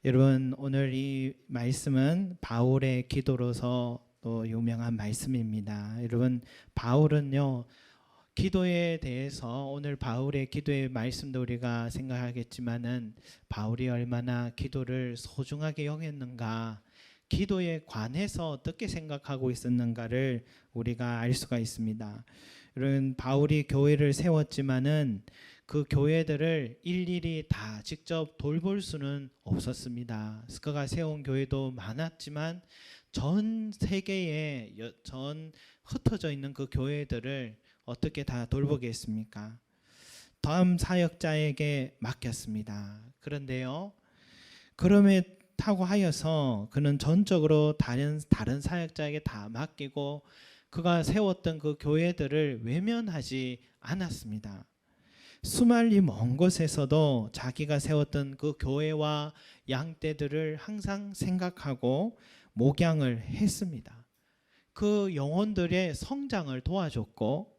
여러분, 오늘 이 말씀은 바울의 기도로서 또 유명한 말씀입니다. 여러분, 바울은요, 기도에 대해서 오늘 바울의 기도의 말씀도 우리가 생각하겠지만은 바울이 얼마나 기도를 소중하게 여겼는가, 기도에 관해서 어떻게 생각하고 있었는가를 우리가 알 수가 있습니다. 여러분, 바울이 교회를 세웠지만은 그 교회들을 일일이 다 직접 돌볼 수는 없었습니다. 그가 세운 교회도 많았지만 전 세계에 전 흩어져 있는 그 교회들을 어떻게 다 돌보겠습니까? 다음 사역자에게 맡겼습니다. 그런데요, 그럼에타고 하여서 그는 전적으로 다른 사역자에게 다 맡기고 그가 세웠던 그 교회들을 외면하지 않았습니다. 수말리 먼 곳에서도 자기가 세웠던 그 교회와 양떼들을 항상 생각하고 목양을 했습니다. 그 영혼들의 성장을 도와줬고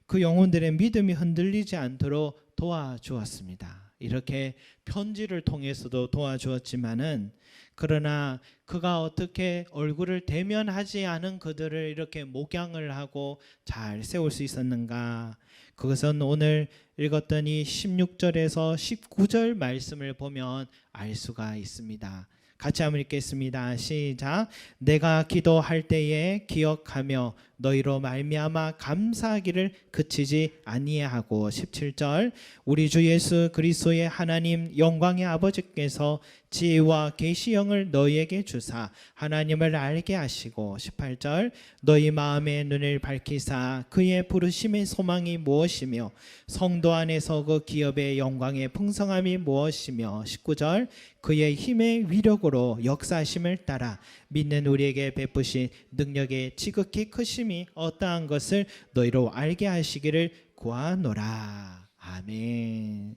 그 영혼들의 믿음이 흔들리지 않도록 도와주었습니다. 이렇게 편지를 통해서도 도와주었지만은, 그러나 그가 어떻게 얼굴을 대면하지 않은 그들을 이렇게 목양을 하고 잘 세울 수 있었는가? 그것은 오늘 읽었던 이 16절에서 19절 말씀을 보면 알 수가 있습니다. 같이 한번 읽겠습니다. 시작. 내가 기도할 때에 기억하며 너희로 말미암아 감사하기를 그치지 아니하고. 17절. 우리 주 예수 그리스도의 하나님 영광의 아버지께서 지혜와 계시형을 너희에게 주사 하나님을 알게 하시고. 18절. 너희 마음의 눈을 밝히사 그의 부르심의 소망이 무엇이며 성도 안에서 그 기업의 영광의 풍성함이 무엇이며. 19절. 그의 힘의 위력으로 역사하심을 따라 믿는 우리에게 베푸신 능력의 지극히 크심이 어떠한 것을 너희로 알게 하시기를 구하노라. 아멘.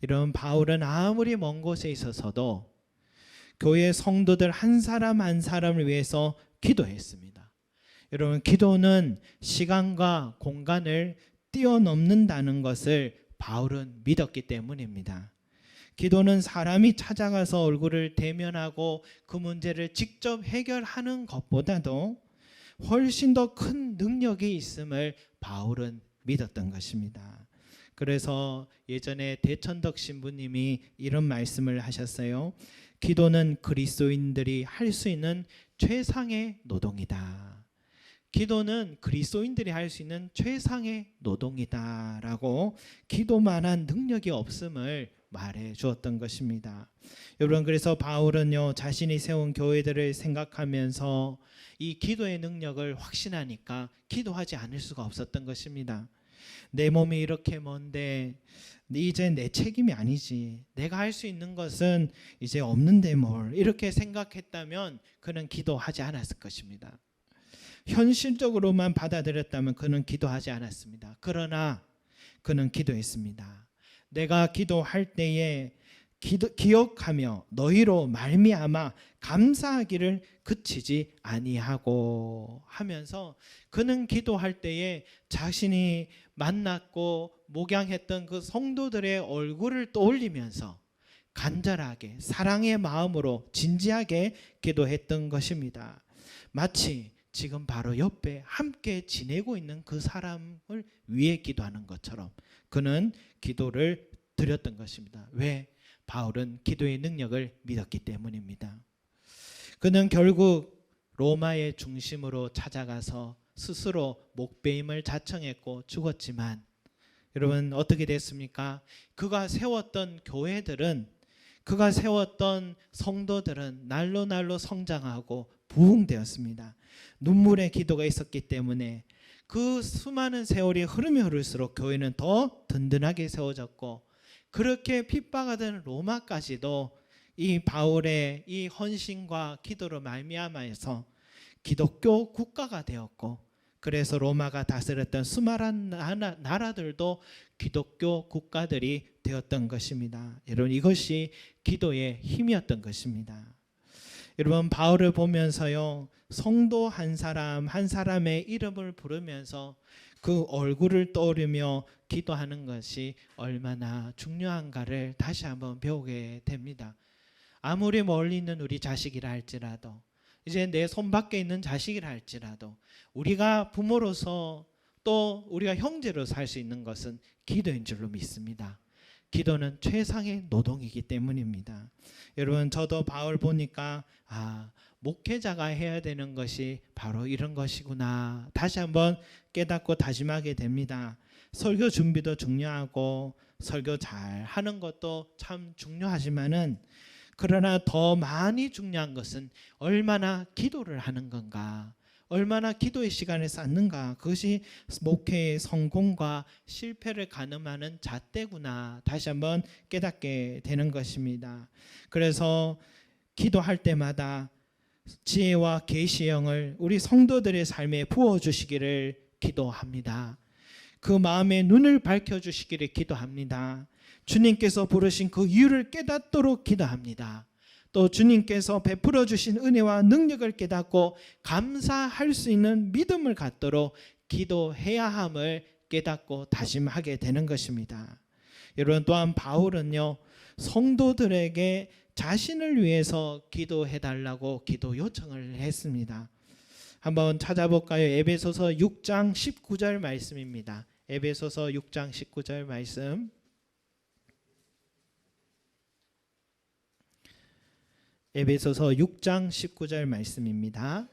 이런 바울은 아무리 먼 곳에 있어서도 교회 성도들 한 사람 한 사람을 위해서 기도했습니다. 여러분, 기도는 시간과 공간을 뛰어넘는다는 것을 바울은 믿었기 때문입니다. 기도는 사람이 찾아가서 얼굴을 대면하고 그 문제를 직접 해결하는 것보다도 훨씬 더 큰 능력이 있음을 바울은 믿었던 것입니다. 그래서 예전에 대천덕 신부님이 이런 말씀을 하셨어요. 기도는 그리스도인들이 할 수 있는 최상의 노동이다. 기도는 그리스도인들이 할 수 있는 최상의 노동이다라고, 기도만한 능력이 없음을 말해 주었던 것입니다. 여러분, 그래서 바울은요, 자신이 세운 교회들을 생각하면서 이 기도의 능력을 확신하니까 기도하지 않을 수가 없었던 것입니다. 내 몸이 이렇게 먼데 이제 내 책임이 아니지, 내가 할 수 있는 것은 이제 없는데 뭘, 이렇게 생각했다면 그는 기도하지 않았을 것입니다. 현실적으로만 받아들였다면 그는 기도하지 않았습니다. 그러나 그는 기도했습니다. 내가 기도할 때에 기억하며 너희로 말미암아 감사하기를 그치지 아니하고 하면서, 그는 기도할 때에 자신이 만났고 목양했던 그 성도들의 얼굴을 떠올리면서 간절하게 사랑의 마음으로 진지하게 기도했던 것입니다. 마치 지금 바로 옆에 함께 지내고 있는 그 사람을 위해 기도하는 것처럼 그는 기도를 드렸던 것입니다. 왜? 바울은 기도의 능력을 믿었기 때문입니다. 그는 결국 로마의 중심으로 찾아가서 스스로 목배임을 자청했고 죽었지만, 여러분 어떻게 됐습니까? 그가 세웠던 교회들은, 그가 세웠던 성도들은 날로 날로 성장하고 부흥되었습니다. 눈물의 기도가 있었기 때문에 그 수많은 세월이 흐르면 흐를수록 교회는 더 든든하게 세워졌고, 그렇게 핍박하던 로마까지도 이 바울의 이 헌신과 기도로 말미암아서 기독교 국가가 되었고, 그래서 로마가 다스렸던 수많은 나라들도 기독교 국가들이 되었던 것입니다. 여러분, 이것이 기도의 힘이었던 것입니다. 여러분, 바울을 보면서요, 성도 한 사람 한 사람의 이름을 부르면서 그 얼굴을 떠오르며 기도하는 것이 얼마나 중요한가를 다시 한번 배우게 됩니다. 아무리 멀리 있는 우리 자식이라 할지라도, 이제 내 손 밖에 있는 자식이라 할지라도, 우리가 부모로서 또 우리가 형제로서 할 수 있는 것은 기도인 줄로 믿습니다. 기도는 최상의 노동이기 때문입니다. 여러분, 저도 바울 보니까 목회자가 해야 되는 것이 바로 이런 것이구나 다시 한번 깨닫고 다짐하게 됩니다. 설교 준비도 중요하고 설교 잘 하는 것도 참 중요하지만은, 그러나 더 많이 중요한 것은 얼마나 기도를 하는 건가, 얼마나 기도의 시간을 쌓는가, 그것이 목회의 성공과 실패를 가늠하는 잣대구나 다시 한번 깨닫게 되는 것입니다. 그래서 기도할 때마다 지혜와 계시의 영을 우리 성도들의 삶에 부어주시기를 기도합니다. 그 마음의 눈을 밝혀주시기를 기도합니다. 주님께서 부르신 그 이유를 깨닫도록 기도합니다. 또 주님께서 베풀어 주신 은혜와 능력을 깨닫고 감사할 수 있는 믿음을 갖도록 기도해야 함을 깨닫고 다짐하게 되는 것입니다. 여러분, 또한 바울은요, 성도들에게 자신을 위해서 기도해 달라고 기도 요청을 했습니다. 한번 찾아볼까요? 에베소서 6장 19절 말씀입니다. 에베소서 6장 19절 말씀. 에베소서 6장 19절 말씀입니다.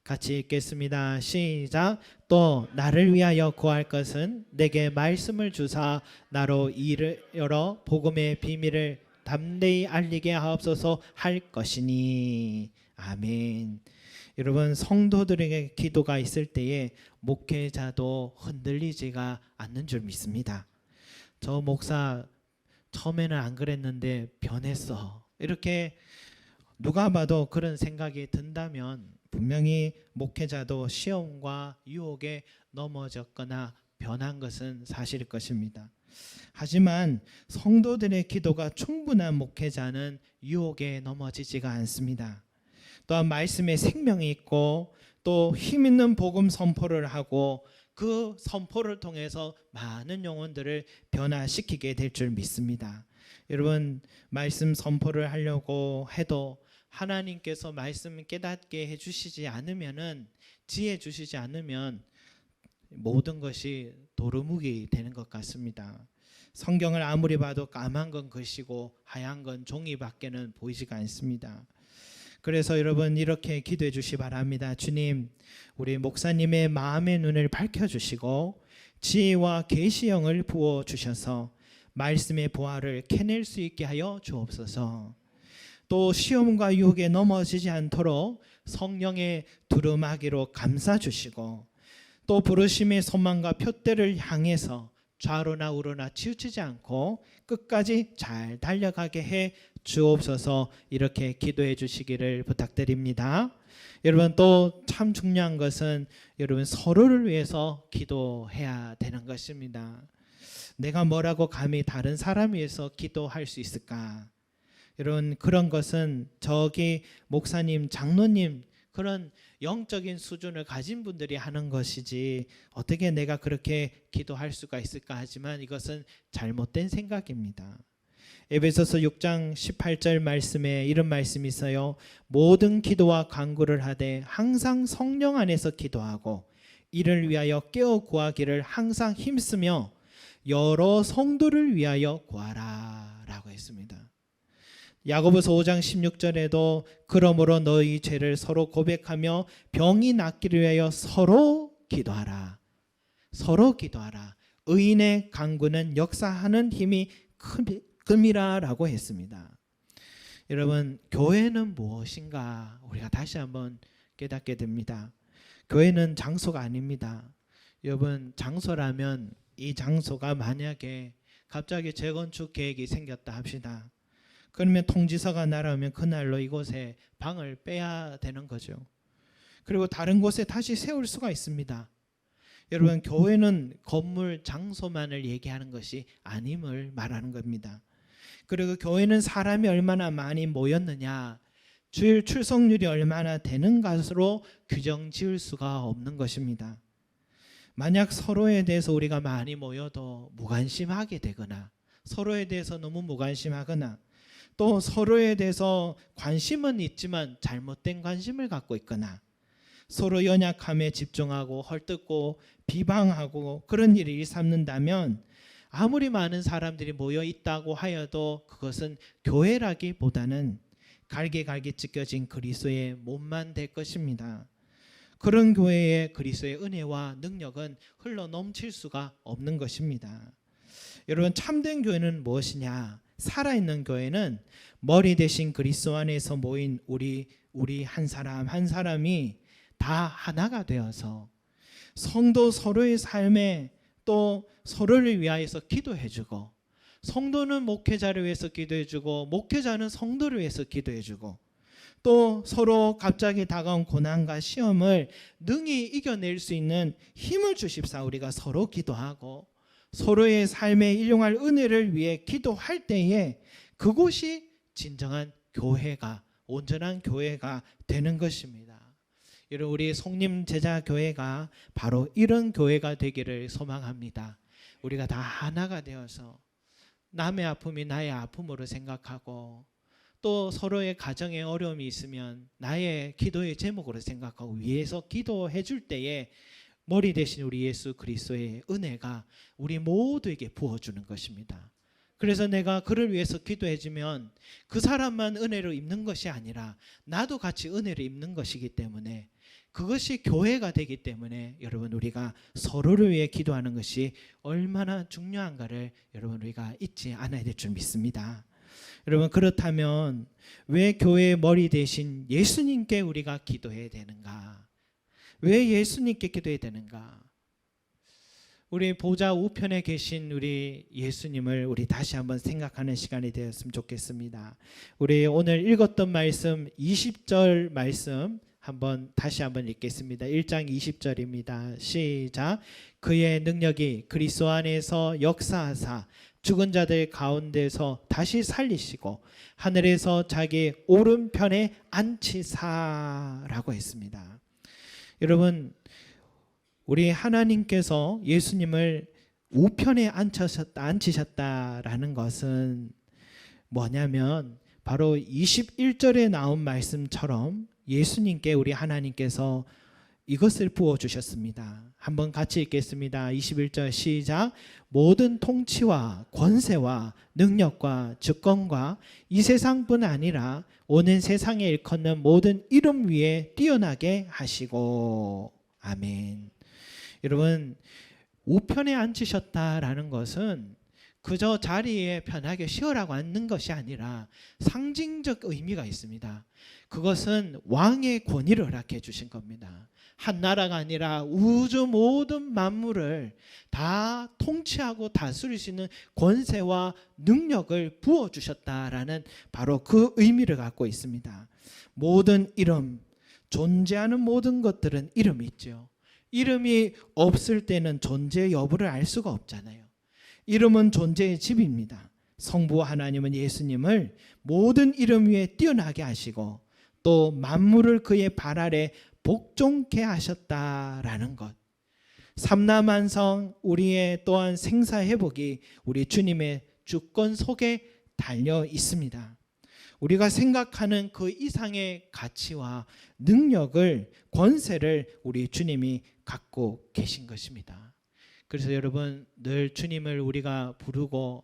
같이 읽겠습니다. 시작. 또 나를 위하여 구할 것은 내게 말씀을 주사 나로 이를 열어 복음의 비밀을 담대히 알리게 하옵소서 할 것이니. 아멘. 여러분, 성도들에게 기도가 있을 때에 목회자도 흔들리지가 않는 줄 믿습니다. 저 목사 처음에는 안 그랬는데 변했어, 이렇게 누가 봐도 그런 생각이 든다면 분명히 목회자도 시험과 유혹에 넘어졌거나 변한 것은 사실일 것입니다. 하지만 성도들의 기도가 충분한 목회자는 유혹에 넘어지지가 않습니다. 또한 말씀에 생명이 있고 또 힘 있는 복음 선포를 하고 그 선포를 통해서 많은 영혼들을 변화시키게 될 줄 믿습니다. 여러분, 말씀 선포를 하려고 해도 하나님께서 말씀을 깨닫게 해주시지 않으면은, 지혜 주시지 않으면 모든 것이 도루묵이 되는 것 같습니다. 성경을 아무리 봐도 까만 건 글씨고 하얀 건 종이밖에는 보이지가 않습니다. 그래서 여러분, 이렇게 기도해 주시 바랍니다. 주님, 우리 목사님의 마음의 눈을 밝혀주시고 지혜와 계시형을 부어주셔서 말씀의 보화를 캐낼 수 있게 하여 주옵소서. 또 시험과 유혹에 넘어지지 않도록 성령의 두루마기로 감싸주시고, 또 부르심의 소망과 표대를 향해서 좌로나 우로나 치우치지 않고 끝까지 잘 달려가게 해 주옵소서. 이렇게 기도해 주시기를 부탁드립니다. 여러분, 또 참 중요한 것은 여러분, 서로를 위해서 기도해야 되는 것입니다. 내가 뭐라고 감히 다른 사람 위해서 기도할 수 있을까? 여러분, 그런 것은 저기 목사님, 장로님, 그런 영적인 수준을 가진 분들이 하는 것이지 어떻게 내가 그렇게 기도할 수가 있을까 하지만 이것은 잘못된 생각입니다. 에베소서 6장 18절 말씀에 이런 말씀이 있어요. 모든 기도와 간구를 하되 항상 성령 안에서 기도하고 이를 위하여 깨어 구하기를 항상 힘쓰며 여러 성도를 위하여 구하라 라고 했습니다. 야고보서 5장 16절에도 그러므로 너희 죄를 서로 고백하며 병이 낫기를 위하여 서로 기도하라. 서로 기도하라. 의인의 간구는 역사하는 힘이 큼이라 라고 했습니다. 여러분, 교회는 무엇인가 우리가 다시 한번 깨닫게 됩니다. 교회는 장소가 아닙니다. 여러분, 장소라면 이 장소가 만약에 갑자기 재건축 계획이 생겼다 합시다. 그러면 통지서가 날아오면 그날로 이곳에 방을 빼야 되는 거죠. 그리고 다른 곳에 다시 세울 수가 있습니다. 여러분, 교회는 건물 장소만을 얘기하는 것이 아님을 말하는 겁니다. 그리고 교회는 사람이 얼마나 많이 모였느냐, 주일 출석률이 얼마나 되는 것으로 규정 지을 수가 없는 것입니다. 만약 서로에 대해서 우리가 많이 모여도 무관심하게 되거나 서로에 대해서 너무 무관심하거나 또 서로에 대해서 관심은 있지만 잘못된 관심을 갖고 있거나 서로 연약함에 집중하고 헐뜯고 비방하고 그런 일을 일삼는다면 아무리 많은 사람들이 모여 있다고 하여도 그것은 교회라기보다는 갈기갈기 찢겨진 그리스도의 몸만 될 것입니다. 그런 교회의 그리스도의 은혜와 능력은 흘러 넘칠 수가 없는 것입니다. 여러분, 참된 교회는 무엇이냐? 살아있는 교회는 머리 대신 그리스도 안에서 모인 우리 한 사람 한 사람이 다 하나가 되어서 성도 서로의 삶에 또 서로를 위하여서 기도해주고, 성도는 목회자를 위해서 기도해주고 목회자는 성도를 위해서 기도해주고, 또 서로 갑자기 다가온 고난과 시험을 능히 이겨낼 수 있는 힘을 주십사 우리가 서로 기도하고 서로의 삶에 일용할 은혜를 위해 기도할 때에 그곳이 진정한 교회가, 온전한 교회가 되는 것입니다. 여러분, 우리 송림 제자 교회가 바로 이런 교회가 되기를 소망합니다. 우리가 다 하나가 되어서 남의 아픔이 나의 아픔으로 생각하고, 또 서로의 가정에 어려움이 있으면 나의 기도의 제목으로 생각하고 위에서 기도해 줄 때에 머리 대신 우리 예수 그리스도의 은혜가 우리 모두에게 부어주는 것입니다. 그래서 내가 그를 위해서 기도해 주면 그 사람만 은혜를 입는 것이 아니라 나도 같이 은혜를 입는 것이기 때문에, 그것이 교회가 되기 때문에 여러분, 우리가 서로를 위해 기도하는 것이 얼마나 중요한가를 여러분 우리가 잊지 않아야 될 줄 믿습니다. 여러분, 그렇다면 왜 교회의 머리 대신 예수님께 우리가 기도해야 되는가? 왜 예수님께 기도해야 되는가? 우리 보좌 우편에 계신 우리 예수님을 우리 다시 한번 생각하는 시간이 되었으면 좋겠습니다. 우리 오늘 읽었던 말씀 20절 말씀 다시 한번 읽겠습니다. 1장 20절입니다. 시작. 그의 능력이 그리스도 안에서 역사하사 죽은 자들 가운데서 다시 살리시고 하늘에서 자기 오른편에 앉히사라고 했습니다. 여러분, 우리 하나님께서 예수님을 우편에 앉히셨다라는 것은 뭐냐면 바로 21절에 나온 말씀처럼 예수님께 우리 하나님께서 이것을 부어주셨습니다. 한번 같이 읽겠습니다. 21절 시작. 모든 통치와 권세와 능력과 주권과 이 세상뿐 아니라 오는 세상에 일컫는 모든 이름 위에 뛰어나게 하시고. 아멘. 여러분, 우편에 앉으셨다라는 것은 그저 자리에 편하게 쉬어라고 앉는 것이 아니라 상징적 의미가 있습니다. 그것은 왕의 권위를 허락해 주신 겁니다. 한 나라가 아니라 우주 모든 만물을 다 통치하고 다스릴 수 있는 권세와 능력을 부어주셨다라는 바로 그 의미를 갖고 있습니다. 모든 이름, 존재하는 모든 것들은 이름이 있죠. 이름이 없을 때는 존재 여부를 알 수가 없잖아요. 이름은 존재의 집입니다. 성부 하나님은 예수님을 모든 이름 위에 뛰어나게 하시고 또 만물을 그의 발 아래 복종케 하셨다라는 것. 삼라만성 우리의 또한 생사회복이 우리 주님의 주권 속에 달려 있습니다. 우리가 생각하는 그 이상의 가치와 능력을, 권세를 우리 주님이 갖고 계신 것입니다. 그래서 여러분, 늘 주님을 우리가 부르고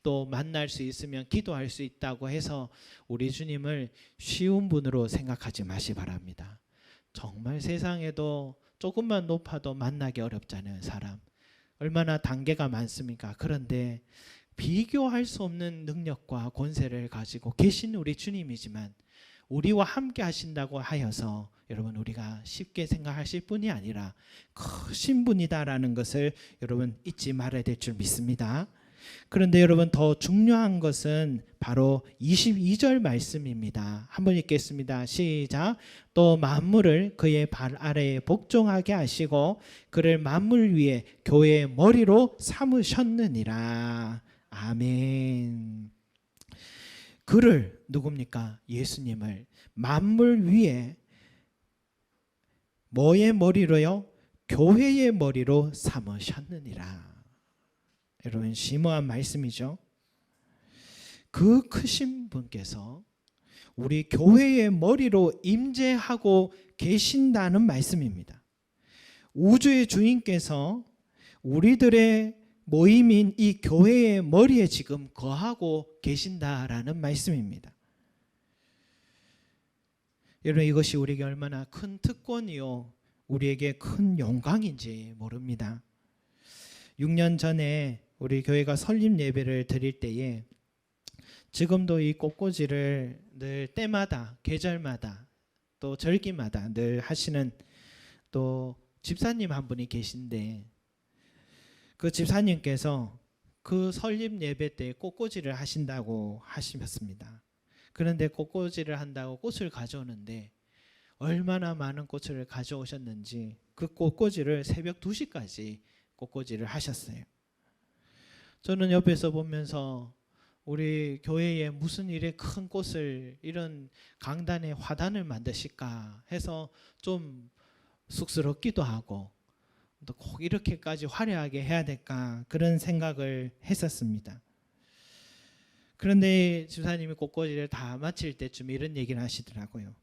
또 만날 수 있으면 기도할 수 있다고 해서 우리 주님을 쉬운 분으로 생각하지 마시 바랍니다. 정말 세상에도 조금만 높아도 만나기 어렵잖아요. 사람 얼마나 단계가 많습니까? 그런데 비교할 수 없는 능력과 권세를 가지고 계신 우리 주님이지만 우리와 함께 하신다고 하여서 여러분, 우리가 쉽게 생각하실 뿐이 아니라 크신 분이다라는 것을 여러분 잊지 말아야 될 줄 믿습니다. 그런데 여러분, 더 중요한 것은 바로 22절 말씀입니다. 한번 읽겠습니다. 시작. 또 만물을 그의 발 아래에 복종하게 하시고 그를 만물 위에 교회의 머리로 삼으셨느니라. 아멘. 그를, 누굽니까? 예수님을 만물 위에 뭐의 머리로요? 교회의 머리로 삼으셨느니라. 여러분, 심오한 말씀이죠. 그 크신 분께서 우리 교회의 머리로 임재하고 계신다는 말씀입니다. 우주의 주인께서 우리들의 모임인 이 교회의 머리에 지금 거하고 계신다라는 말씀입니다. 여러분, 이것이 우리에게 얼마나 큰 특권이요 우리에게 큰 영광인지 모릅니다. 6년 전에 우리 교회가 설립 예배를 드릴 때에 지금도 이 꽃꽂이를 늘 때마다 계절마다 또 절기마다 늘 하시는 또 집사님 한 분이 계신데, 그 집사님께서 그 설립 예배 때 꽃꽂이를 하신다고 하셨습니다. 그런데 꽃꽂이를 한다고 꽃을 가져오는데 얼마나 많은 꽃을 가져오셨는지 그 꽃꽂이를 새벽 2시까지 꽃꽂이를 하셨어요. 저는 옆에서 보면서 우리 교회에 무슨 일에 큰 꽃을 이런 강단에 화단을 만드실까 해서 좀 쑥스럽기도 하고 또 꼭 이렇게까지 화려하게 해야 될까 그런 생각을 했었습니다. 그런데 집사님이 꽃꽂이를 다 마칠 때쯤 이런 얘기를 하시더라고요.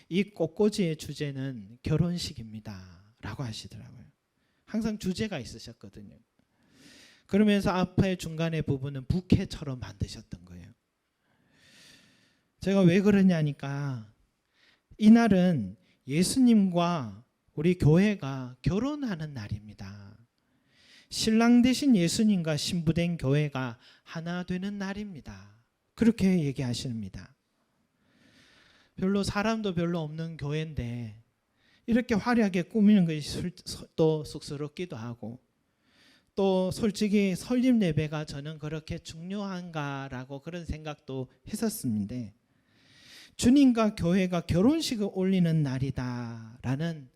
이 꽃꽂이의 주제는 결혼식입니다 라고 하시더라고요. 항상 주제가 있으셨거든요. 그러면서 앞에 중간에 부분은 부케처럼 만드셨던 거예요. 제가 왜 그러냐니까 이날은 예수님과 우리 교회가 결혼하는 날입니다. 신랑 되신 예수님과 신부된 교회가 하나 되는 날입니다. 그렇게 얘기하십니다. 별로 사람도 별로 없는 교회인데 이렇게 화려하게 꾸미는 것이 또 쑥스럽기도 하고, 또 솔직히 설립 예배가 저는 그렇게 중요한가라고 그런 생각도 했었는데, 주님과 교회가 결혼식을 올리는 날이다라는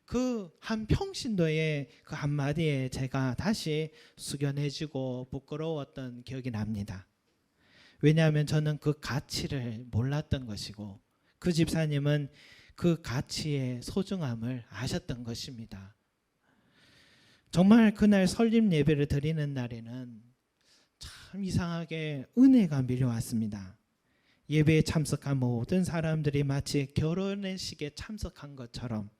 그 한 평신도의 그 한마디에 제가 다시 숙연해지고 부끄러웠던 기억이 납니다. 왜냐하면 저는 그 가치를 몰랐던 것이고 그 집사님은 그 가치의 소중함을 아셨던 것입니다. 정말 그날 설립 예배를 드리는 날에는 참 이상하게 은혜가 밀려왔습니다. 예배에 참석한 모든 사람들이 마치 결혼식에 참석한 것처럼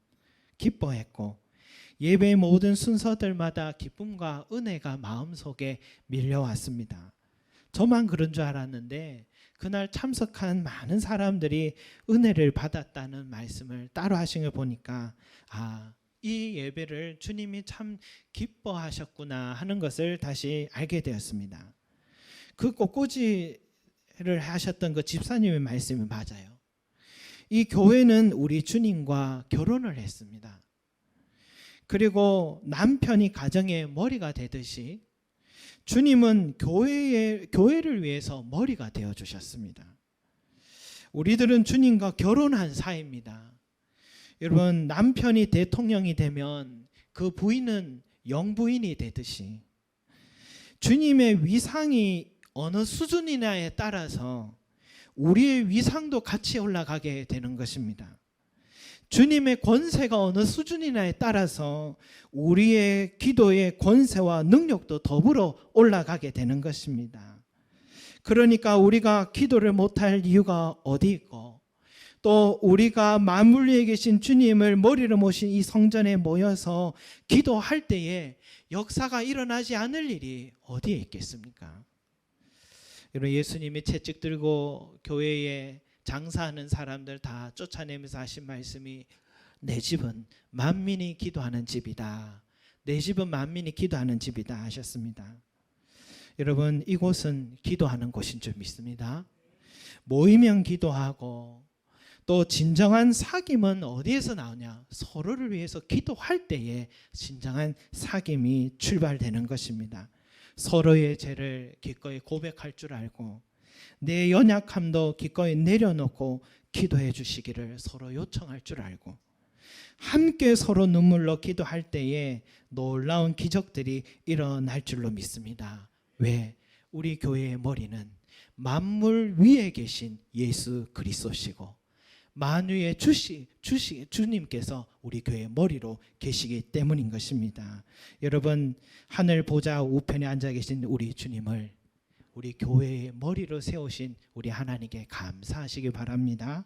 기뻐했고, 예배의 모든 순서들마다 기쁨과 은혜가 마음속에 밀려왔습니다. 저만 그런 줄 알았는데 그날 참석한 많은 사람들이 은혜를 받았다는 말씀을 따로 하신 걸 보니까 이 예배를 주님이 참 기뻐하셨구나 하는 것을 다시 알게 되었습니다. 그 꽃꽂이를 하셨던 그 집사님의 말씀이 맞아요. 이 교회는 우리 주님과 결혼을 했습니다. 그리고 남편이 가정의 머리가 되듯이 주님은 교회를 위해서 머리가 되어 주셨습니다. 우리들은 주님과 결혼한 사이입니다. 여러분, 남편이 대통령이 되면 그 부인은 영부인이 되듯이 주님의 위상이 어느 수준이냐에 따라서 우리의 위상도 같이 올라가게 되는 것입니다. 주님의 권세가 어느 수준이냐에 따라서 우리의 기도의 권세와 능력도 더불어 올라가게 되는 것입니다. 그러니까 우리가 기도를 못할 이유가 어디 있고, 또 우리가 만물 위에 계신 주님을 머리로 모신 이 성전에 모여서 기도할 때에 역사가 일어나지 않을 일이 어디에 있겠습니까? 여러분, 예수님이 채찍 들고 교회에 장사하는 사람들 다 쫓아내면서 하신 말씀이 내 집은 만민이 기도하는 집이다. 내 집은 만민이 기도하는 집이다 하셨습니다. 여러분, 이곳은 기도하는 곳인 줄 믿습니다. 모이면 기도하고, 또 진정한 사귐은 어디에서 나오냐? 서로를 위해서 기도할 때에 진정한 사귐이 출발되는 것입니다. 서로의 죄를 기꺼이 고백할 줄 알고 내 연약함도 기꺼이 내려놓고 기도해 주시기를 서로 요청할 줄 알고, 함께 서로 눈물로 기도할 때에 놀라운 기적들이 일어날 줄로 믿습니다. 왜? 우리 교회의 머리는 만물 위에 계신 예수 그리스도시고 만유의 주님께서 우리 교회의 머리로 계시기 때문인 것입니다. 여러분, 하늘 보좌 우편에 앉아 계신 우리 주님을 우리 교회의 머리로 세우신 우리 하나님께 감사하시기 바랍니다.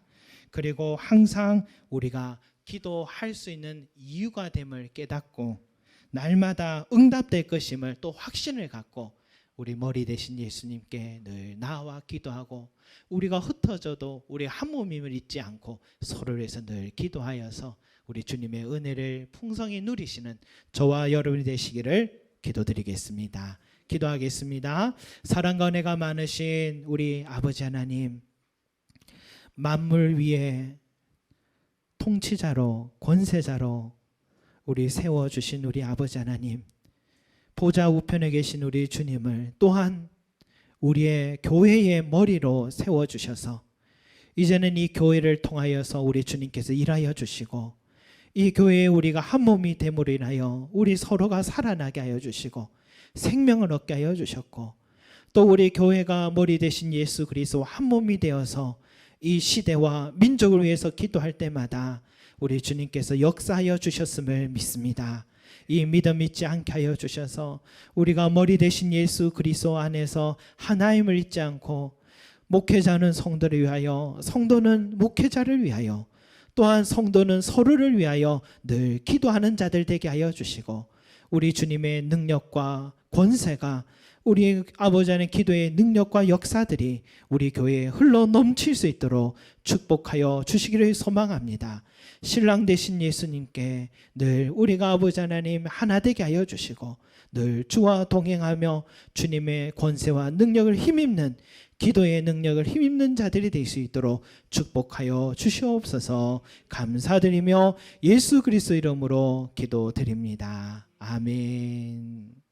그리고 항상 우리가 기도할 수 있는 이유가 됨을 깨닫고 날마다 응답될 것임을 또 확신을 갖고 우리 머리 대신 예수님께 늘 나와 기도하고 우리가 흩어져도 우리 한 몸임을 잊지 않고 서로를 위해서 늘 기도하여서 우리 주님의 은혜를 풍성히 누리시는 저와 여러분이 되시기를 기도드리겠습니다. 기도하겠습니다. 사랑과 은혜가 많으신 우리 아버지 하나님, 만물 위에 통치자로 권세자로 우리 세워주신 우리 아버지 하나님, 보좌 우편에 계신 우리 주님을 또한 우리의 교회의 머리로 세워주셔서 이제는 이 교회를 통하여서 우리 주님께서 일하여 주시고 이 교회에 우리가 한 몸이 됨으로 인하여 우리 서로가 살아나게 하여 주시고 생명을 얻게 하여 주셨고 또 우리 교회가 머리 대신 예수 그리스도 한 몸이 되어서 이 시대와 민족을 위해서 기도할 때마다 우리 주님께서 역사하여 주셨음을 믿습니다. 이 믿음 잊지 않게 하여 주셔서 우리가 머리 대신 예수 그리스도 안에서 하나임을 잊지 않고 목회자는 성도를 위하여 성도는 목회자를 위하여 또한 성도는 서로를 위하여 늘 기도하는 자들 되게 하여 주시고 우리 주님의 능력과 권세가 우리 아버지 안의 기도의 능력과 역사들이 우리 교회에 흘러 넘칠 수 있도록 축복하여 주시기를 소망합니다. 신랑 되신 예수님께 늘 우리가 아버지 하나님 하나 되게 하여 주시고 늘 주와 동행하며 주님의 권세와 능력을 힘입는 기도의 능력을 힘입는 자들이 될 수 있도록 축복하여 주시옵소서. 감사드리며 예수 그리스도 이름으로 기도드립니다. 아멘.